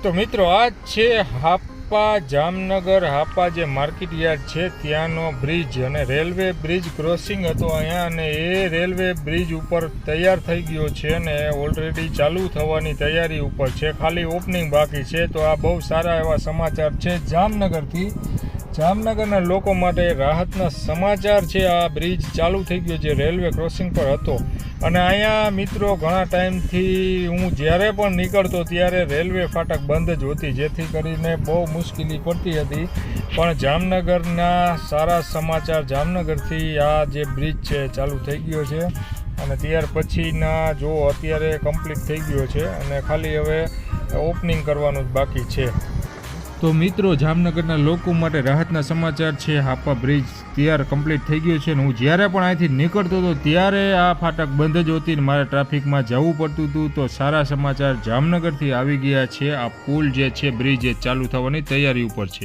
તો મિત્રો આ છે હાપા જામનગર હાપા જે માર્કેટ યાર્ડ છે ત્યાંનો બ્રિજ અને રેલવે બ્રિજ ક્રોસિંગ હતો અહીંયા, અને એ રેલવે બ્રિજ ઉપર તૈયાર થઈ ગયો છે અને ઓલરેડી ચાલુ થવાની તૈયારી ઉપર છે, ખાલી ઓપનિંગ બાકી છે। તો આ બહુ સારા એવા સમાચાર છે જામનગરથી, જામનગરના લોકો માટે રાહતના સમાચાર છે। આ બ્રિજ ચાલુ થઈ ગયો જે રેલવે ક્રોસિંગ પર હતો, અને અહીંયા મિત્રો ઘણા ટાઈમથી હું જ્યારે પણ નીકળતો ત્યારે રેલવે ફાટક બંધ જ હોતી, જેથી કરીને બહુ મુશ્કેલી પડતી હતી। પણ જામનગરના સારા સમાચાર, જામનગરથી આ જે બ્રિજ છે ચાલુ થઈ ગયો છે, અને ત્યાર પછીના જો અત્યારે કમ્પ્લીટ થઈ ગયો છે અને ખાલી હવે ઓપનિંગ કરવાનું જ બાકી છે। તો મિત્રો જામનગરના લોકો માટે રાહતના સમાચાર છે, હાપા બ્રિજ તૈયાર કમ્પ્લીટ થઈ ગયો છે, અને હું જ્યારે પણ અહીંથી નીકળતો હતો ત્યારે આ ફાટક બંધ જ હોતી ને મારે ટ્રાફિકમાં જવું પડતું હતું। તો સારા સમાચાર જામનગરથી આવી ગયા છે, આ પુલ જે છે બ્રિજ એ ચાલુ થવાની તૈયારી ઉપર છે।